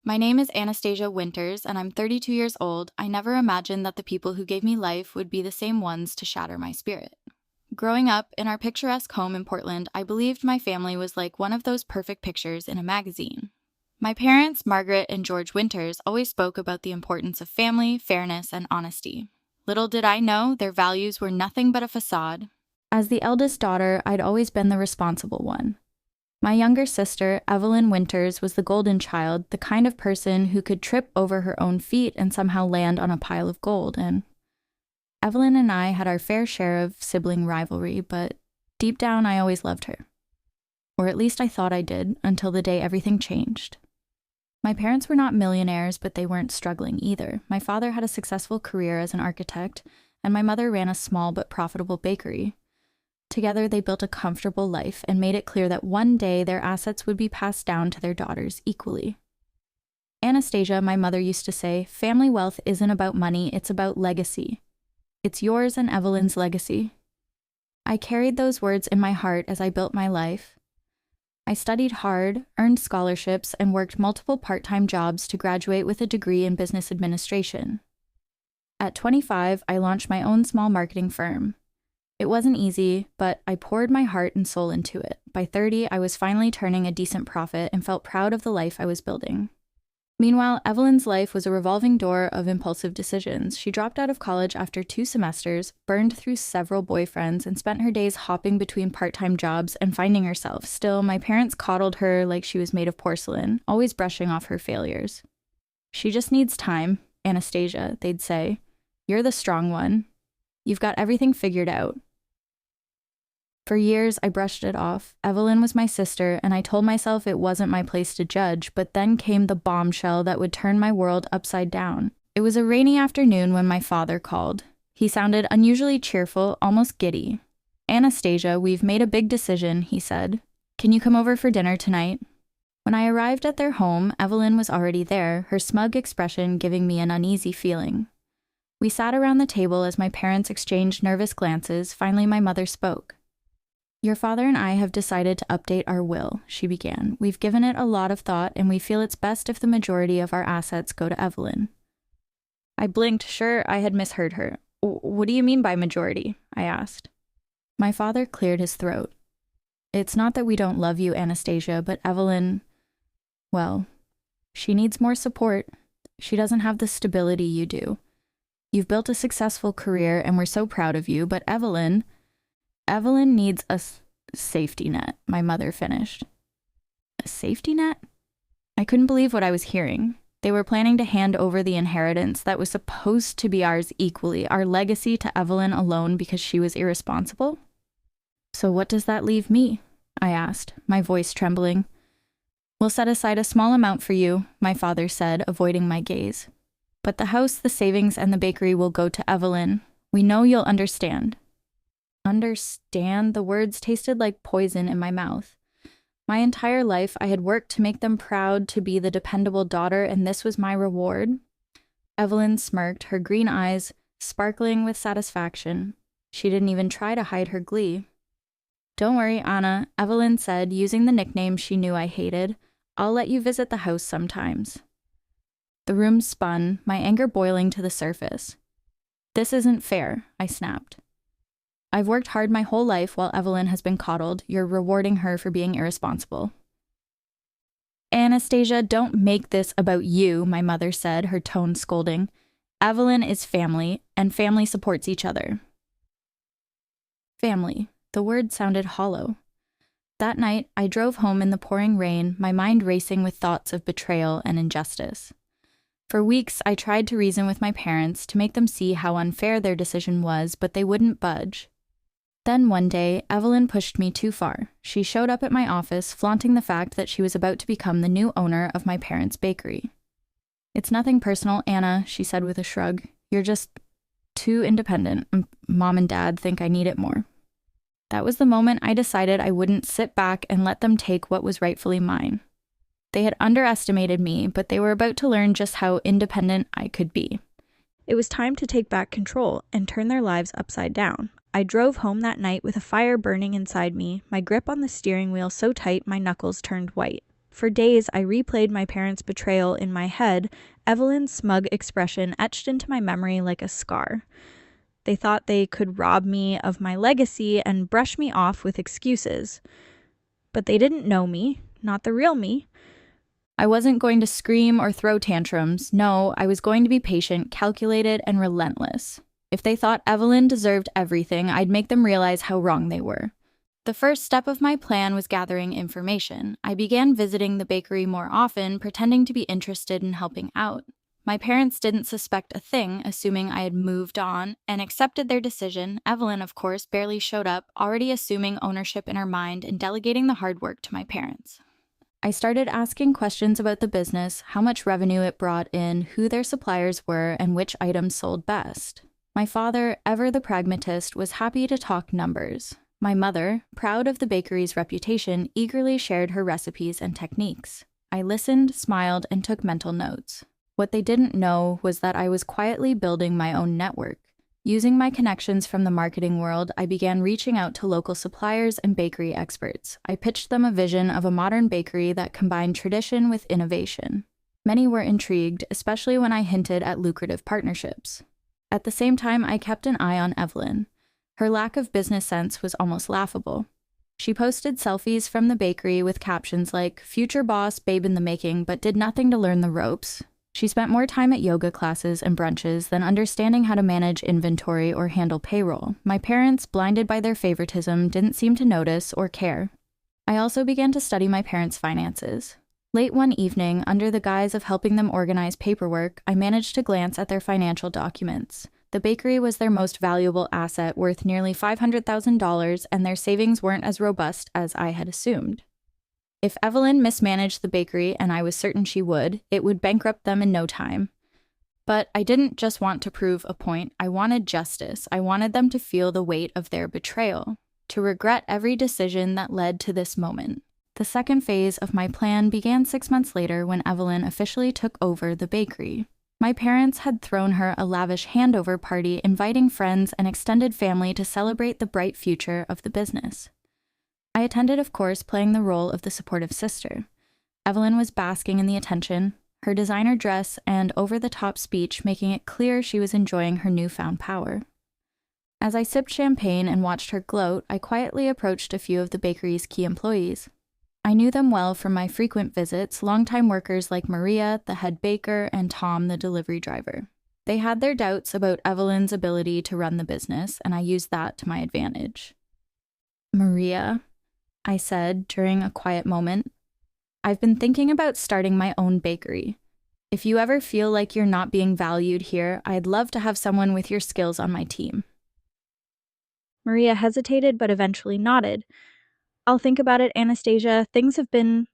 My name is Anastasia Winters, and I'm 32 years old. I never imagined that the people who gave me life would be the same ones to shatter my spirit. Growing up in our picturesque home in Portland, I believed my family was like one of those perfect pictures in a magazine. My parents, Margaret and George Winters, always spoke about the importance of family, fairness, and honesty. Little did I know their values were nothing but a facade. As the eldest daughter, I'd always been the responsible one. My younger sister, Evelyn Winters, was the golden child, the kind of person who could trip over her own feet and somehow land on a pile of gold. And Evelyn and I had our fair share of sibling rivalry, but deep down I always loved her. Or at least I thought I did, until the day everything changed. My parents were not millionaires, but they weren't struggling either. My father had a successful career as an architect, and my mother ran a small but profitable bakery. Together, they built a comfortable life and made it clear that one day their assets would be passed down to their daughters equally. Anastasia, my mother, used to say, family wealth isn't about money, it's about legacy. It's yours and Evelyn's legacy. I carried those words in my heart as I built my life. I studied hard, earned scholarships, and worked multiple part-time jobs to graduate with a degree in business administration. At 25, I launched my own small marketing firm. It wasn't easy, but I poured my heart and soul into it. By 30, I was finally turning a decent profit and felt proud of the life I was building. Meanwhile, Evelyn's life was a revolving door of impulsive decisions. She dropped out of college after 2 semesters, burned through several boyfriends, and spent her days hopping between part-time jobs and finding herself. Still, my parents coddled her like she was made of porcelain, always brushing off her failures. She just needs time, Anastasia, they'd say. You're the strong one. You've got everything figured out. For years, I brushed it off. Evelyn was my sister, and I told myself it wasn't my place to judge, but then came the bombshell that would turn my world upside down. It was a rainy afternoon when my father called. He sounded unusually cheerful, almost giddy. Anastasia, we've made a big decision, he said. Can you come over for dinner tonight? When I arrived at their home, Evelyn was already there, her smug expression giving me an uneasy feeling. We sat around the table as my parents exchanged nervous glances. Finally, my mother spoke. Your father and I have decided to update our will, she began. We've given it a lot of thought, and we feel it's best if the majority of our assets go to Evelyn. I blinked, sure I had misheard her. What do you mean by majority? I asked. My father cleared his throat. It's not that we don't love you, Anastasia, but Evelyn, well, she needs more support. She doesn't have the stability you do. You've built a successful career, and we're so proud of you, but Evelyn needs a safety net, my mother finished. A safety net? I couldn't believe what I was hearing. They were planning to hand over the inheritance that was supposed to be ours equally, our legacy to Evelyn alone because she was irresponsible? So what does that leave me? I asked, my voice trembling. We'll set aside a small amount for you, my father said, avoiding my gaze. But the house, the savings, and the bakery will go to Evelyn. We know you'll understand. Understand? The words tasted like poison in my mouth. My entire life, I had worked to make them proud, to be the dependable daughter, and this was my reward? Evelyn smirked, her green eyes sparkling with satisfaction. She didn't even try to hide her glee. Don't worry, Anna, Evelyn said, using the nickname she knew I hated. I'll let you visit the house sometimes. The room spun, my anger boiling to the surface. This isn't fair, I snapped. I've worked hard my whole life while Evelyn has been coddled. You're rewarding her for being irresponsible. Anastasia, don't make this about you, my mother said, her tone scolding. Evelyn is family, and family supports each other. Family. The word sounded hollow. That night, I drove home in the pouring rain, my mind racing with thoughts of betrayal and injustice. For weeks, I tried to reason with my parents to make them see how unfair their decision was, but they wouldn't budge. Then one day, Evelyn pushed me too far. She showed up at my office, flaunting the fact that she was about to become the new owner of my parents' bakery. It's nothing personal, Anna, she said with a shrug. You're just too independent. Mom and Dad think I need it more. That was the moment I decided I wouldn't sit back and let them take what was rightfully mine. They had underestimated me, but they were about to learn just how independent I could be. It was time to take back control and turn their lives upside down. I drove home that night with a fire burning inside me, my grip on the steering wheel so tight my knuckles turned white. For days, I replayed my parents' betrayal in my head, Evelyn's smug expression etched into my memory like a scar. They thought they could rob me of my legacy and brush me off with excuses. But they didn't know me, not the real me. I wasn't going to scream or throw tantrums. No, I was going to be patient, calculated, and relentless. If they thought Evelyn deserved everything, I'd make them realize how wrong they were. The first step of my plan was gathering information. I began visiting the bakery more often, pretending to be interested in helping out. My parents didn't suspect a thing, assuming I had moved on, and accepted their decision. Evelyn, of course, barely showed up, already assuming ownership in her mind and delegating the hard work to my parents. I started asking questions about the business, how much revenue it brought in, who their suppliers were, and which items sold best. My father, ever the pragmatist, was happy to talk numbers. My mother, proud of the bakery's reputation, eagerly shared her recipes and techniques. I listened, smiled, and took mental notes. What they didn't know was that I was quietly building my own network. Using my connections from the marketing world, I began reaching out to local suppliers and bakery experts. I pitched them a vision of a modern bakery that combined tradition with innovation. Many were intrigued, especially when I hinted at lucrative partnerships. At the same time, I kept an eye on Evelyn. Her lack of business sense was almost laughable. She posted selfies from the bakery with captions like, "Future boss, babe in the making," but did nothing to learn the ropes. She spent more time at yoga classes and brunches than understanding how to manage inventory or handle payroll. My parents, blinded by their favoritism, didn't seem to notice or care. I also began to study my parents' finances. Late one evening, under the guise of helping them organize paperwork, I managed to glance at their financial documents. The bakery was their most valuable asset, worth nearly $500,000, and their savings weren't as robust as I had assumed. If Evelyn mismanaged the bakery, and I was certain she would, it would bankrupt them in no time. But I didn't just want to prove a point, I wanted justice. I wanted them to feel the weight of their betrayal, to regret every decision that led to this moment. The second phase of my plan began 6 months later when Evelyn officially took over the bakery. My parents had thrown her a lavish handover party, inviting friends and extended family to celebrate the bright future of the business. I attended, of course, playing the role of the supportive sister. Evelyn was basking in the attention, her designer dress and over-the-top speech making it clear she was enjoying her newfound power. As I sipped champagne and watched her gloat, I quietly approached a few of the bakery's key employees. I knew them well from my frequent visits, longtime workers like Maria, the head baker, and Tom, the delivery driver. They had their doubts about Evelyn's ability to run the business, and I used that to my advantage. "Maria," I said during a quiet moment, "I've been thinking about starting my own bakery. If you ever feel like you're not being valued here, I'd love to have someone with your skills on my team." Maria hesitated but eventually nodded. "I'll think about it, Anastasia. Things have been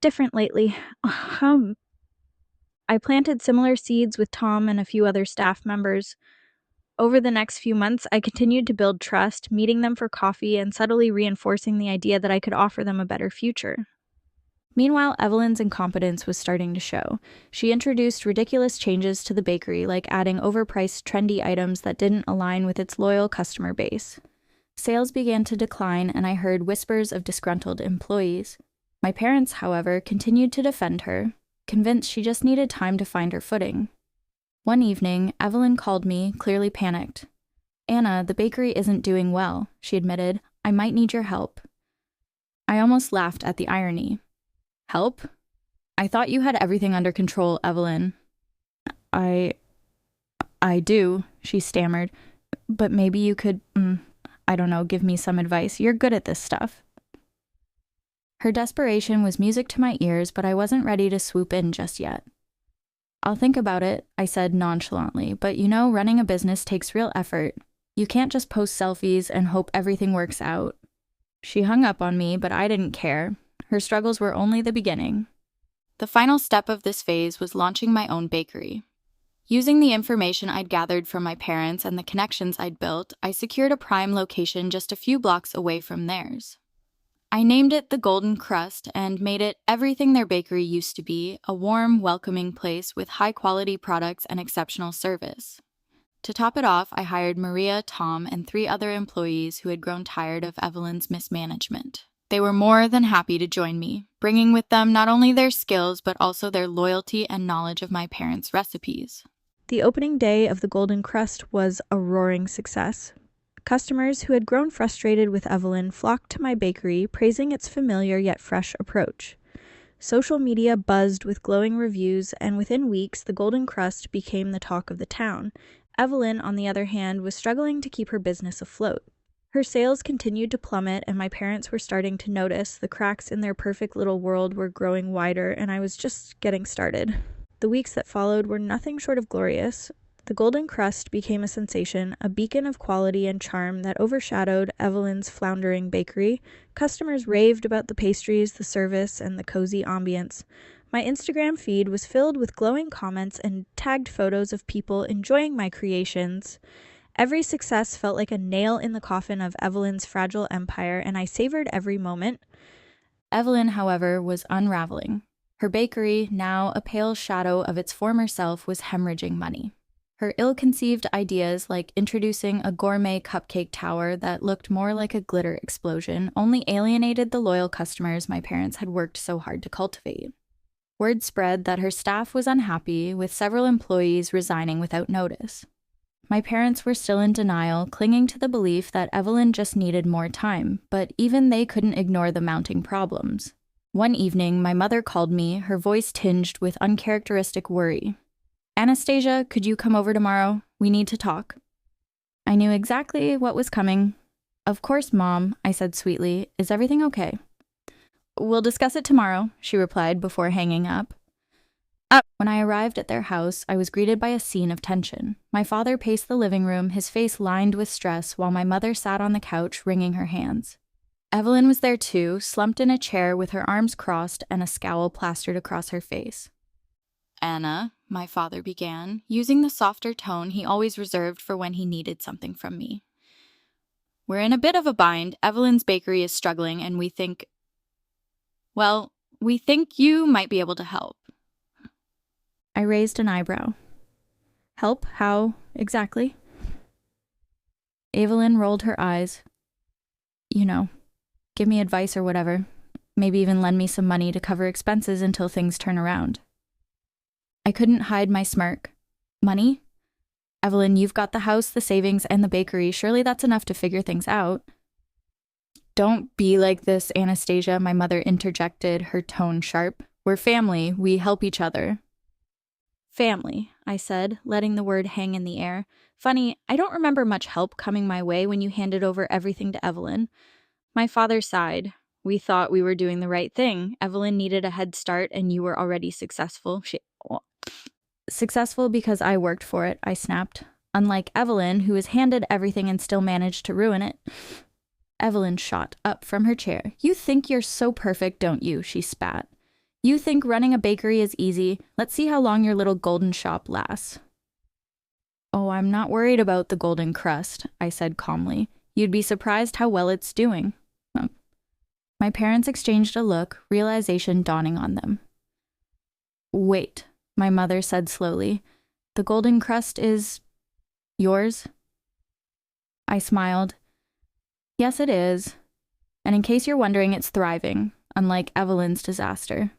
different lately. I planted similar seeds with Tom and a few other staff members. Over the next few months, I continued to build trust, meeting them for coffee and subtly reinforcing the idea that I could offer them a better future. Meanwhile, Evelyn's incompetence was starting to show. She introduced ridiculous changes to the bakery, like adding overpriced, trendy items that didn't align with its loyal customer base. Sales began to decline, and I heard whispers of disgruntled employees. My parents, however, continued to defend her, convinced she just needed time to find her footing. One evening, Evelyn called me, clearly panicked. "Anna, the bakery isn't doing well," she admitted. "I might need your help." I almost laughed at the irony. "Help? I thought you had everything under control, Evelyn." I do," she stammered. "But maybe you could, give me some advice. You're good at this stuff." Her desperation was music to my ears, but I wasn't ready to swoop in just yet. "I'll think about it," I said nonchalantly, "but running a business takes real effort. You can't just post selfies and hope everything works out." She hung up on me, but I didn't care. Her struggles were only the beginning. The final step of this phase was launching my own bakery. Using the information I'd gathered from my parents and the connections I'd built, I secured a prime location just a few blocks away from theirs. I named it the Golden Crust and made it everything their bakery used to be, a warm, welcoming place with high-quality products and exceptional service. To top it off, I hired Maria, Tom, and 3 other employees who had grown tired of Evelyn's mismanagement. They were more than happy to join me, bringing with them not only their skills but also their loyalty and knowledge of my parents' recipes. The opening day of the Golden Crust was a roaring success. Customers who had grown frustrated with Evelyn flocked to my bakery, praising its familiar yet fresh approach. Social media buzzed with glowing reviews, and within weeks, the Golden Crust became the talk of the town. Evelyn, on the other hand, was struggling to keep her business afloat. Her sales continued to plummet, and my parents were starting to notice the cracks in their perfect little world were growing wider, and I was just getting started. The weeks that followed were nothing short of glorious. The Golden Crust became a sensation, a beacon of quality and charm that overshadowed Evelyn's floundering bakery. Customers raved about the pastries, the service, and the cozy ambience. My Instagram feed was filled with glowing comments and tagged photos of people enjoying my creations. Every success felt like a nail in the coffin of Evelyn's fragile empire, and I savored every moment. Evelyn, however, was unraveling. Her bakery, now a pale shadow of its former self, was hemorrhaging money. Her ill-conceived ideas, like introducing a gourmet cupcake tower that looked more like a glitter explosion, only alienated the loyal customers my parents had worked so hard to cultivate. Word spread that her staff was unhappy, with several employees resigning without notice. My parents were still in denial, clinging to the belief that Evelyn just needed more time, but even they couldn't ignore the mounting problems. One evening, my mother called me, her voice tinged with uncharacteristic worry. "Anastasia, could you come over tomorrow? We need to talk." I knew exactly what was coming. "Of course, Mom," I said sweetly. "Is everything okay?" "We'll discuss it tomorrow," she replied before hanging up. When I arrived at their house, I was greeted by a scene of tension. My father paced the living room, his face lined with stress, while my mother sat on the couch, wringing her hands. Evelyn was there too, slumped in a chair with her arms crossed and a scowl plastered across her face. "Anna," my father began, using the softer tone he always reserved for when he needed something from me. "We're in a bit of a bind. Evelyn's bakery is struggling, and we think you might be able to help." I raised an eyebrow. "Help? How exactly?" Evelyn rolled her eyes. Give me advice or whatever. Maybe even lend me some money to cover expenses until things turn around." I couldn't hide my smirk. "Money? Evelyn, you've got the house, the savings, and the bakery. Surely that's enough to figure things out." "Don't be like this, Anastasia," my mother interjected, her tone sharp. "We're family. We help each other." "Family," I said, letting the word hang in the air. "Funny, I don't remember much help coming my way when you handed over everything to Evelyn." My father sighed. "We thought we were doing the right thing. Evelyn needed a head start, and you were already successful." "Successful because I worked for it," I snapped. "Unlike Evelyn, who was handed everything and still managed to ruin it." Evelyn shot up from her chair. "You think you're so perfect, don't you?" she spat. "You think running a bakery is easy? Let's see how long your little golden shop lasts." "Oh, I'm not worried about the Golden Crust," I said calmly. "You'd be surprised how well it's doing." My parents exchanged a look, realization dawning on them. "Wait," my mother said slowly. "The Golden Crust is yours?" I smiled. "Yes, it is. And in case you're wondering, it's thriving, unlike Evelyn's disaster."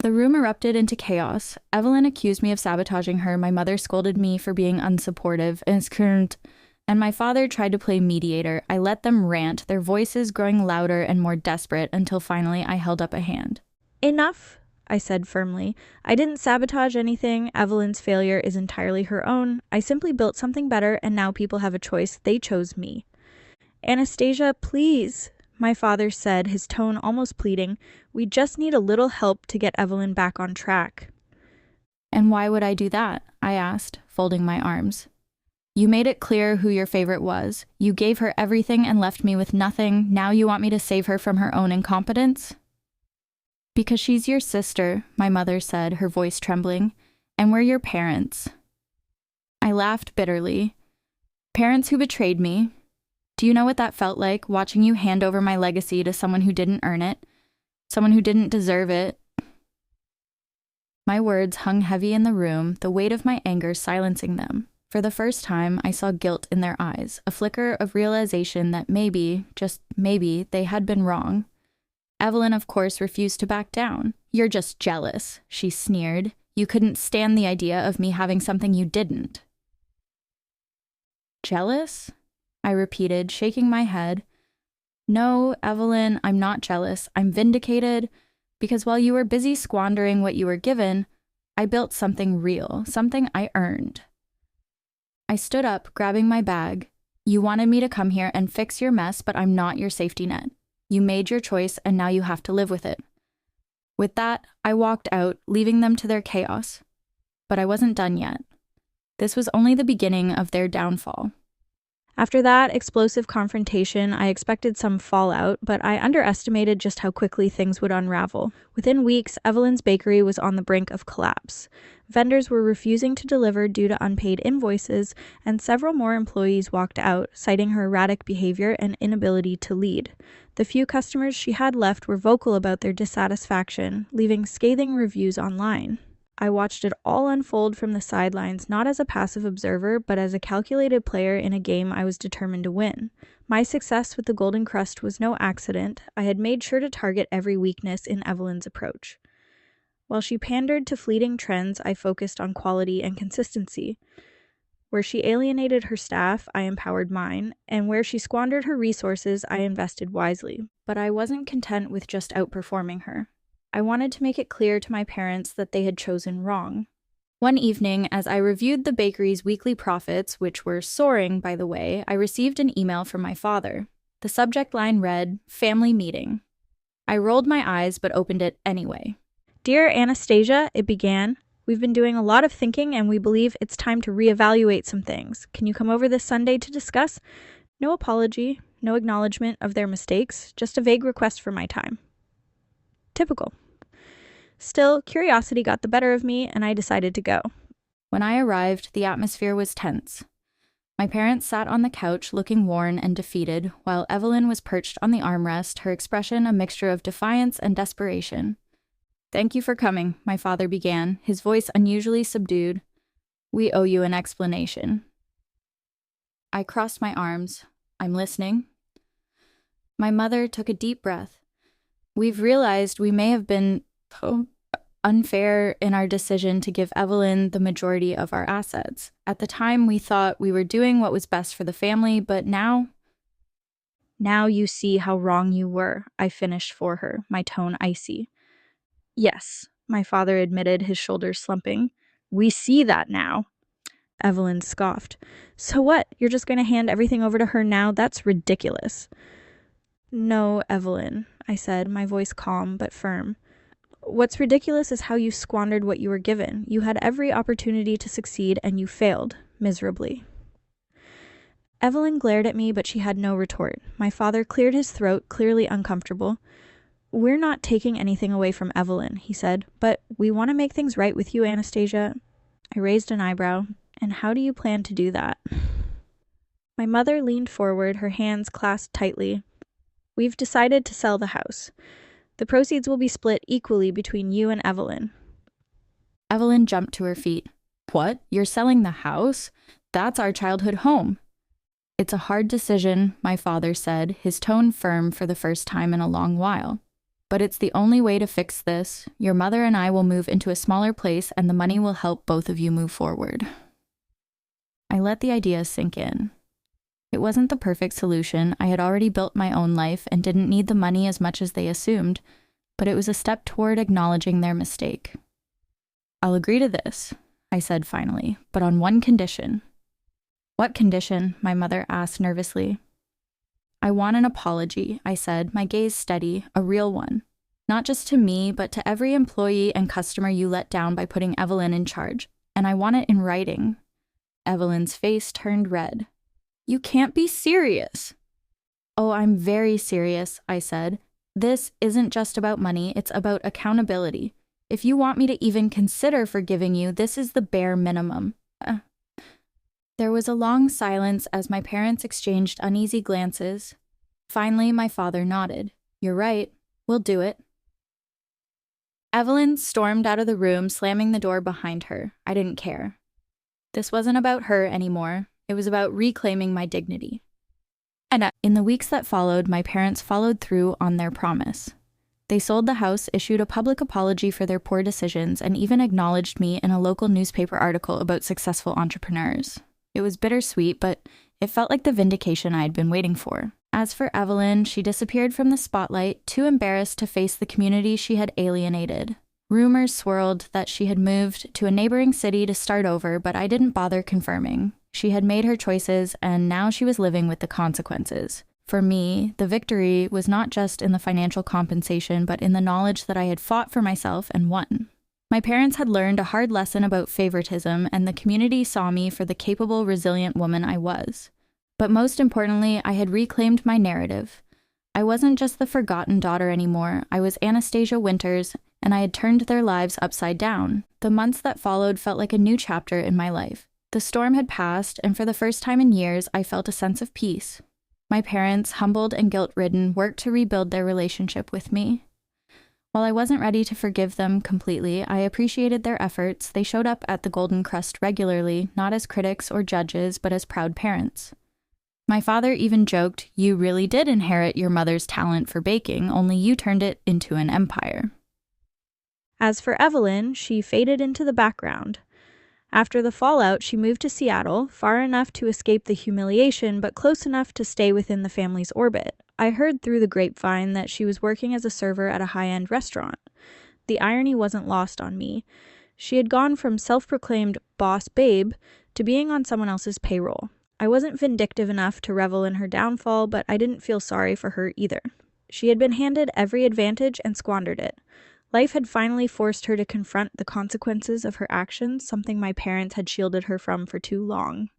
The room erupted into chaos. Evelyn accused me of sabotaging her, my mother scolded me for being unsupportive, and my father tried to play mediator. I let them rant, their voices growing louder and more desperate, until finally I held up a hand. "Enough," I said firmly. "I didn't sabotage anything. Evelyn's failure is entirely her own. I simply built something better, and now people have a choice. They chose me." "Anastasia, please," my father said, his tone almost pleading. "We just need a little help to get Evelyn back on track." "And why would I do that?" I asked, folding my arms. "You made it clear who your favorite was. You gave her everything and left me with nothing. Now you want me to save her from her own incompetence?" "Because she's your sister," my mother said, her voice trembling, "and we're your parents." I laughed bitterly. "Parents who betrayed me. Do you know what that felt like, watching you hand over my legacy to someone who didn't earn it? Someone who didn't deserve it?" My words hung heavy in the room, the weight of my anger silencing them. For the first time, I saw guilt in their eyes, a flicker of realization that maybe, just maybe, they had been wrong. Evelyn, of course, refused to back down. "You're just jealous," she sneered. "You couldn't stand the idea of me having something you didn't." "Jealous?" I repeated, shaking my head. "No, Evelyn, I'm not jealous. I'm vindicated, because while you were busy squandering what you were given, I built something real, something I earned." I stood up, grabbing my bag. "You wanted me to come here and fix your mess, but I'm not your safety net. You made your choice, and now you have to live with it." With that, I walked out, leaving them to their chaos. But I wasn't done yet. This was only the beginning of their downfall. After that explosive confrontation, I expected some fallout, but I underestimated just how quickly things would unravel. Within weeks, Evelyn's bakery was on the brink of collapse. Vendors were refusing to deliver due to unpaid invoices, and several more employees walked out, citing her erratic behavior and inability to lead. The few customers she had left were vocal about their dissatisfaction, leaving scathing reviews online. I watched it all unfold from the sidelines, not as a passive observer, but as a calculated player in a game I was determined to win. My success with the Golden Crust was no accident. I had made sure to target every weakness in Evelyn's approach. While she pandered to fleeting trends, I focused on quality and consistency. Where she alienated her staff, I empowered mine, and where she squandered her resources, I invested wisely. But I wasn't content with just outperforming her. I wanted to make it clear to my parents that they had chosen wrong. One evening, as I reviewed the bakery's weekly profits, which were soaring, by the way, I received an email from my father. The subject line read, "Family Meeting." I rolled my eyes, but opened it anyway. "Dear Anastasia," it began, "we've been doing a lot of thinking and we believe it's time to reevaluate some things. Can you come over this Sunday to discuss?" No apology, no acknowledgement of their mistakes, just a vague request for my time. Typical. Still, curiosity got the better of me, and I decided to go. When I arrived, the atmosphere was tense. My parents sat on the couch looking worn and defeated, while Evelyn was perched on the armrest, her expression a mixture of defiance and desperation. "Thank you for coming," my father began, his voice unusually subdued. "We owe you an explanation." I crossed my arms. "I'm listening." My mother took a deep breath. "We've realized we may have been unfair in our decision to give Evelyn the majority of our assets. At the time, we thought we were doing what was best for the family, but now..." "Now you see how wrong you were," I finished for her, my tone icy. "Yes," my father admitted, his shoulders slumping. "We see that now." Evelyn scoffed. "So what? You're just going to hand everything over to her now? That's ridiculous." "No, Evelyn," I said, my voice calm but firm. "What's ridiculous is how you squandered what you were given. You had every opportunity to succeed, and you failed, miserably." Evelyn glared at me, but she had no retort. My father cleared his throat, clearly uncomfortable. "We're not taking anything away from Evelyn," he said, "but we want to make things right with you, Anastasia." I raised an eyebrow. "And how do you plan to do that?" My mother leaned forward, her hands clasped tightly. "We've decided to sell the house. The proceeds will be split equally between you and Evelyn." Evelyn jumped to her feet. "What? You're selling the house? That's our childhood home." "It's a hard decision," my father said, his tone firm for the first time in a long while. "But it's the only way to fix this. Your mother and I will move into a smaller place, and the money will help both of you move forward." I let the idea sink in. It wasn't the perfect solution. I had already built my own life and didn't need the money as much as they assumed, but it was a step toward acknowledging their mistake. "I'll agree to this," I said finally, "but on one condition." "What condition?" my mother asked nervously. "I want an apology," I said, my gaze steady, a real one. "Not just to me, but to every employee and customer you let down by putting Evelyn in charge. And I want it in writing." Evelyn's face turned red. "You can't be serious." "Oh, I'm very serious," I said. "This isn't just about money, it's about accountability. If you want me to even consider forgiving you, this is the bare minimum." There was a long silence as my parents exchanged uneasy glances. Finally, my father nodded. "You're right. We'll do it." Evelyn stormed out of the room, slamming the door behind her. I didn't care. This wasn't about her anymore. It was about reclaiming my dignity. And in the weeks that followed, my parents followed through on their promise. They sold the house, issued a public apology for their poor decisions, and even acknowledged me in a local newspaper article about successful entrepreneurs. It was bittersweet, but it felt like the vindication I had been waiting for. As for Evelyn, she disappeared from the spotlight, too embarrassed to face the community she had alienated. Rumors swirled that she had moved to a neighboring city to start over, but I didn't bother confirming. She had made her choices, and now she was living with the consequences. For me, the victory was not just in the financial compensation, but in the knowledge that I had fought for myself and won. My parents had learned a hard lesson about favoritism, and the community saw me for the capable, resilient woman I was. But most importantly, I had reclaimed my narrative. I wasn't just the forgotten daughter anymore. I was Anastasia Winters, and I had turned their lives upside down. The months that followed felt like a new chapter in my life. The storm had passed, and for the first time in years, I felt a sense of peace. My parents, humbled and guilt-ridden, worked to rebuild their relationship with me. While I wasn't ready to forgive them completely, I appreciated their efforts. They showed up at the Golden Crust regularly, not as critics or judges, but as proud parents. My father even joked, "You really did inherit your mother's talent for baking, only you turned it into an empire." As for Evelyn, she faded into the background. After the fallout, she moved to Seattle, far enough to escape the humiliation, but close enough to stay within the family's orbit. I heard through the grapevine that she was working as a server at a high-end restaurant. The irony wasn't lost on me. She had gone from self-proclaimed boss babe to being on someone else's payroll. I wasn't vindictive enough to revel in her downfall, but I didn't feel sorry for her either. She had been handed every advantage and squandered it. Life had finally forced her to confront the consequences of her actions, something my parents had shielded her from for too long.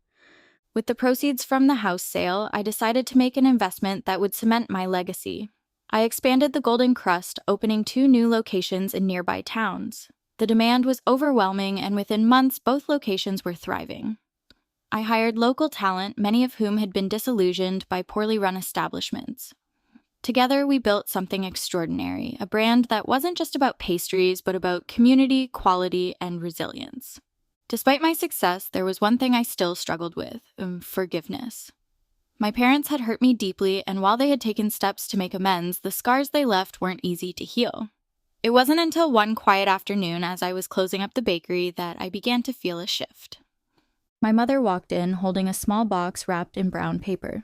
With the proceeds from the house sale, I decided to make an investment that would cement my legacy. I expanded the Golden Crust, opening 2 new locations in nearby towns. The demand was overwhelming, and within months, both locations were thriving. I hired local talent, many of whom had been disillusioned by poorly run establishments. Together, we built something extraordinary, a brand that wasn't just about pastries, but about community, quality, and resilience. Despite my success, there was one thing I still struggled with: forgiveness. My parents had hurt me deeply, and while they had taken steps to make amends, the scars they left weren't easy to heal. It wasn't until one quiet afternoon, as I was closing up the bakery, that I began to feel a shift. My mother walked in, holding a small box wrapped in brown paper.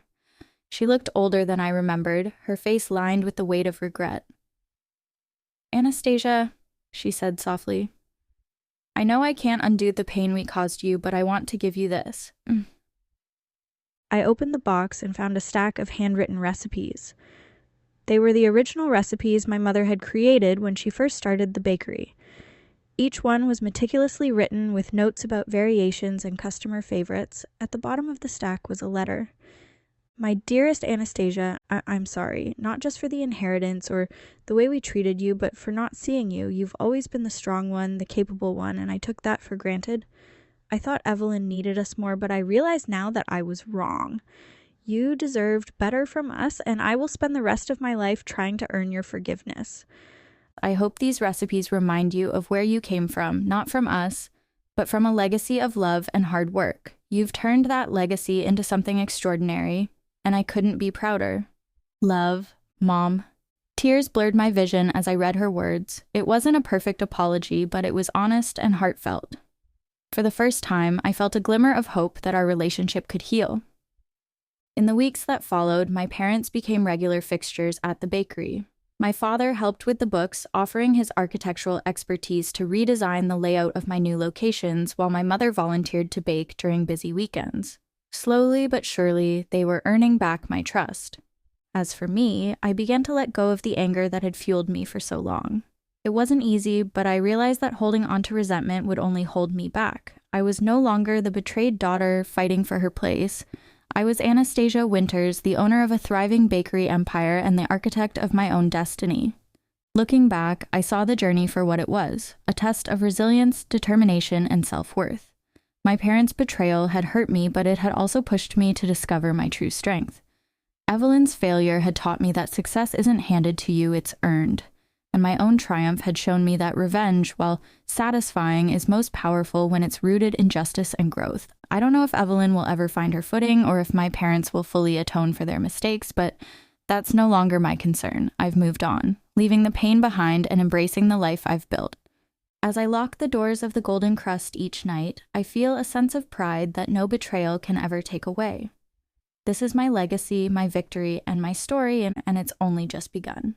She looked older than I remembered, her face lined with the weight of regret. "Anastasia," she said softly, "I know I can't undo the pain we caused you, but I want to give you this." I opened the box and found a stack of handwritten recipes. They were the original recipes my mother had created when she first started the bakery. Each one was meticulously written with notes about variations and customer favorites. At the bottom of the stack was a letter. "My dearest Anastasia, I'm sorry, not just for the inheritance or the way we treated you, but for not seeing you. You've always been the strong one, the capable one, and I took that for granted. I thought Evelyn needed us more, but I realize now that I was wrong. You deserved better from us, and I will spend the rest of my life trying to earn your forgiveness. I hope these recipes remind you of where you came from, not from us, but from a legacy of love and hard work. You've turned that legacy into something extraordinary, and I couldn't be prouder. Love, Mom." Tears blurred my vision as I read her words. It wasn't a perfect apology, but it was honest and heartfelt. For the first time, I felt a glimmer of hope that our relationship could heal. In the weeks that followed, my parents became regular fixtures at the bakery. My father helped with the books, offering his architectural expertise to redesign the layout of my new locations, while my mother volunteered to bake during busy weekends. Slowly but surely, they were earning back my trust. As for me, I began to let go of the anger that had fueled me for so long. It wasn't easy, but I realized that holding on to resentment would only hold me back. I was no longer the betrayed daughter fighting for her place. I was Anastasia Winters, the owner of a thriving bakery empire and the architect of my own destiny. Looking back, I saw the journey for what it was, a test of resilience, determination, and self-worth. My parents' betrayal had hurt me, but it had also pushed me to discover my true strength. Evelyn's failure had taught me that success isn't handed to you, it's earned. And my own triumph had shown me that revenge, while satisfying, is most powerful when it's rooted in justice and growth. I don't know if Evelyn will ever find her footing or if my parents will fully atone for their mistakes, but that's no longer my concern. I've moved on, leaving the pain behind and embracing the life I've built. As I lock the doors of the Golden Crust each night, I feel a sense of pride that no betrayal can ever take away. This is my legacy, my victory, and my story, and it's only just begun.